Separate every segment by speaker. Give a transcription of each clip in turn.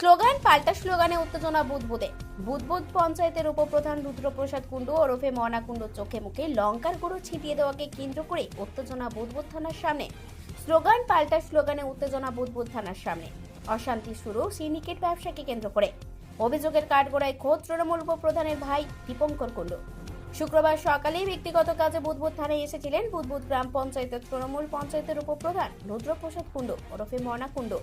Speaker 1: Slogan পাল্টা স্লোগানে উত্তেজনা বুদবুদে। বুদবুদ পঞ্চায়েতের উপপ্রধান রুদ্রপ্রসাদ কুণ্ডু ওরফে মনা কুণ্ডুর চোখে মুখে লঙ্কার গুঁড়ো ছিটিয়ে দেওয়াকে কেন্দ্র করে উত্তেজনা বুদবুদ থানার সামনে। স্লোগান পাল্টা স্লোগানে উত্তেজনা বুদবুদ থানার সামনে। অশান্তি শুরু সিন্ডিকেট ব্যবসাকে কেন্দ্র করে। অভিযোগের কাঠগড়ায় খোদ তৃণমূল উপপ্রধানের ভাই দীপঙ্কর কুণ্ডু। শুক্রবার সকালে ব্যক্তিগত কাজে বুদবুদ থানায় এসেছিলেন বুদবুদ গ্রাম পঞ্চায়েতের তৃণমূল পঞ্চায়েতের উপপ্রধান রুদ্রপ্রসাদ কুণ্ডু ওরফে মনা কুণ্ডু।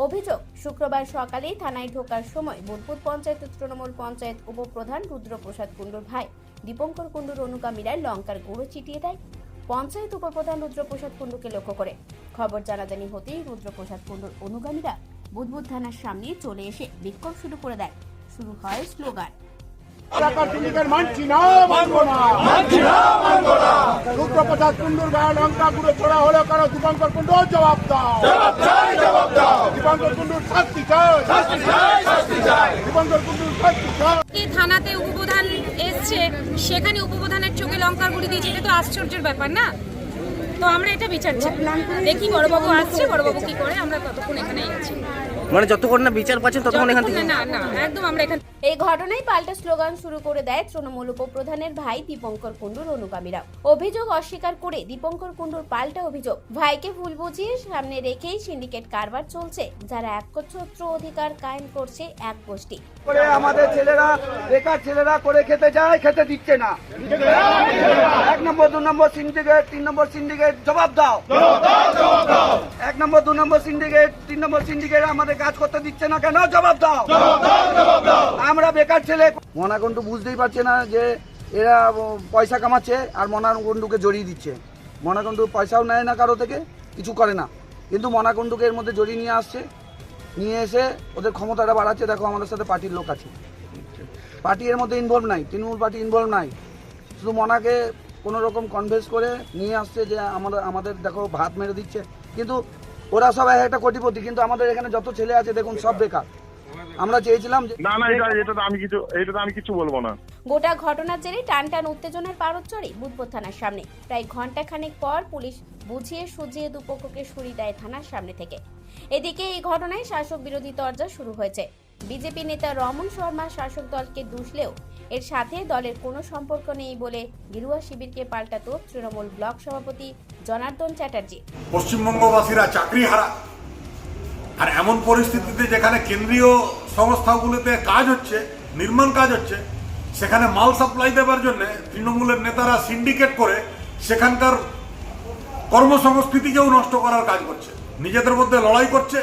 Speaker 1: অভিযোগ, শুক্রবার সকালেই থানায় ঢোকার সময় বুদবুদ পঞ্চায়েতের তৃণমূল পঞ্চায়েত উপপ্রধান রুদ্রপ্রসাদ কুণ্ডুর ভাই দীপঙ্কর কুণ্ডুর অনুগামীরা লঙ্কার গুঁড়ো ছিটিয়ে দেয় পঞ্চায়েত উপপ্রধান রুদ্রপ্রসাদ কুণ্ডুকে লক্ষ্য করে। খবর জানাজানি হতেই রুদ্রপ্রসাদ কুণ্ডুর অনুগামীরা বুদবুদ থানার সামনে চলে এসে বিক্ষোভ শুরু করে দেয়। শুরু হয় স্লোগান।
Speaker 2: রুদ্রপ্রসাদ কুণ্ডুর গায়ে লঙ্কা গুঁড়ো ছোড়া হলো কারো দীপঙ্কর কুণ্ডু জবাব দাও। দীপঙ্কর কুণ্ডুর শাস্তি চাই। দীপঙ্কর কুণ্ডুর শাস্তি চাই।
Speaker 3: থানাতে উপপ্রধান এসছে, সেখানে উপপ্রধানের চোখে লঙ্কার গুঁড়ি দিয়েছে, এটা তো আশ্চর্যের ব্যাপার না? তো আমরা এটা বিচার চাই। দেখি বড়বাবু আসছে, বড়বাবু কি করে, আমরা ততক্ষণ এখানেই আছি।
Speaker 4: মানে যতক্ষণ না বিচার পাচ্ছেন ততক্ষণ এখান থেকে
Speaker 3: না একদম আমরা এখান।
Speaker 1: এই ঘটনায় পাল্টা স্লোগান শুরু করে দেয় তৃণমূল উপপ্রধানের ভাই দীপঙ্কর কুণ্ডুর অনুগামীরা। অভিযোগ অস্বীকার করে দীপঙ্কর কুণ্ডুর পাল্টা অভিযোগ, ভাইকে ভুল বুঝিয়ে সামনে রেখেই সিন্ডিকেট কারবার চলছে, যারা একচ্ছত্র অধিকার কায়েম করছে এক গোষ্ঠী।
Speaker 5: আমাদের ছেলেরা বেকার ছেলেরা করে খেতে যায়, খেতে দিচ্ছে না। 1 নম্বর 2 নম্বর সিন্ডিকেট 3 নম্বর সিন্ডিকেট জবাব দাও। 1 নম্বর 2 নম্বর সিন্ডিকেট 3 নম্বর সিন্ডিকেট আমাদের কাজ করতে দিচ্ছে না কেন? জবাব দাও। আমরা বেকার ছেলে। মনা কুণ্ডু বুঝতেই পারছে না যে এরা পয়সা কামাচ্ছে আর মনা কুণ্ডুকে জড়িয়ে দিচ্ছে। মনা কুণ্ডু পয়সাও নেয় না কারো থেকে, কিছু করে না, কিন্তু মনা কুণ্ডুকে এর মধ্যে জড়িয়ে নিয়ে আসছে, নিয়ে এসে ওদের ক্ষমতাটা বাড়াচ্ছে। দেখো আমাদের সাথে পার্টির লোক আছে, পার্টি এর মধ্যে ইনভলভ নাই, তৃণমূল পার্টি ইনভলভ নাই, শুধু মনাকে কোনো রকম কনভিন্স করে নিয়ে আসছে যে আমাদের দেখো ভাত মেরে দিচ্ছে। কিন্তু ওরা সব একটা কোটিপতি, কিন্তু আমাদের এখানে যত ছেলে আছে দেখুন সব বেকার। আমরা চেয়েছিলাম
Speaker 2: না এটা তো আমি কিছু বলবো না।
Speaker 1: গোটা ঘটনার জেরে টানটান উত্তেজনার পারদ চড়ে বুদবুদ থানার সামনে। প্রায় ঘন্টাখানেক পর পুলিশ বুঝিয়ে সুজিয়ে দুপক্ষকে সরিয়ে দেয় থানার সামনে থেকে। এদিকে এই ঘটনায় শাসক বিরোধী তরজা শুরু হয়েছে। বিজেপি নেতা রমন শর্মা শাসক দলকে দুষলেও এর সাথে দলের কোনো সম্পর্ক নেই বলে গেরুয়া শিবিরকে পাল্টাতো তৃণমূল ব্লক সভাপতি জনার্দন চ্যাটার্জি।
Speaker 6: পশ্চিমবঙ্গবাসীরা চাকরি হারা, আর এমন পরিস্থিতিতে যেখানে কেন্দ্রীয় সংস্থাগুলোতে কাজ হচ্ছে, নির্মাণ কাজ হচ্ছে, সেখানে মাল সাপ্লাই দেওয়ার জন্য তৃণমূলের নেতারা সিন্ডিকেট করে সেখানকার কর্মসংস্কৃতিকেও নষ্ট করার কাজ করছে। নিজেদের মধ্যে লড়াই করছে,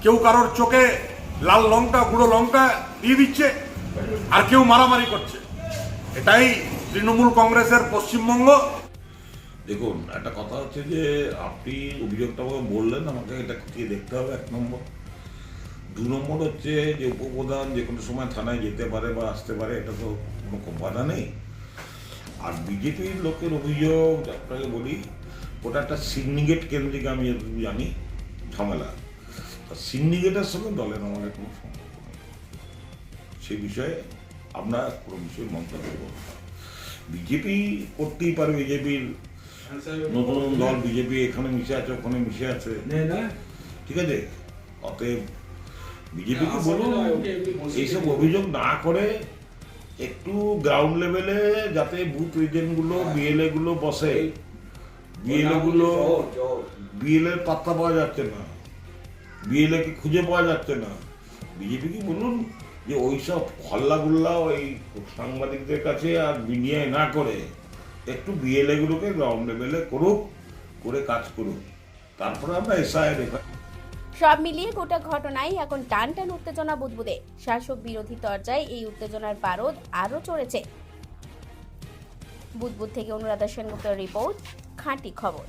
Speaker 6: কেউ কারোর চোখে লাল লঙ্কা গুঁড়ো লঙ্কা দিয়ে দিচ্ছে, আর কেউ মারামারি করছে। এটাই তৃণমূল কংগ্রেসের পশ্চিমবঙ্গ।
Speaker 7: দেখুন, একটা কথা হচ্ছে যে আপনি অভিযোগটা বললেন, আমাকে এটা খতিয়ে দেখতে হবে 1 নম্বর। 2 নম্বর হচ্ছে যে উপপ্রধান যে কোনো সময় থানায় যেতে পারে বা আসতে পারে, এটা তো কোনো বাধা নেই। আর বিজেপির লোকের অভিযোগ আপনাকে বলি, ওটা একটা সিন্ডিকেট কেন্দ্রিক, আমি জানি ঝামেলা। সিন্ডিকেটের সঙ্গে দলের আমাদের কোনো সম্পর্ক নেই, সেই বিষয়ে আমরা কোনো বিষয়ে মন্তব্য করব না। বিজেপি করতেই পারে, বিজেপির নতুন দল, বিজেপি এখানে মিশে আছে, ওখানে মিশে আছে, ঠিক আছে। অতএব বিজেপিকে বলুন এইসব অভিযোগ না করে একটু গ্রাউন্ড লেভেলে যাতে বুথ এজেন্টগুলো বিএলএ গুলো বসে। বিএলএর পাত্তা পাওয়া যাচ্ছে না, বিএলএ কে খুঁজে পাওয়া যাচ্ছে না। বিজেপিকে বলুন যে ওইসব হল্লাগুল্লা ওই সাংবাদিকদের কাছে আর মিডিয়ায় না করে একটু বিএলএ গুলোকে গ্রাউন্ড লেভেলে করুক, করে কাজ করুক, তারপরে আমরা এসআইয়ের।
Speaker 1: সব মিলিয়ে গোটা ঘটনায় এখন টানটান উত্তেজনা বুদবুদে। শাসক বিরোধী তরজায় এই উত্তেজনার পারদ আরও চড়েছে। বুদবুদ থেকে অনুরাধা সেনগুপ্তের রিপোর্ট, খাঁটি খবর।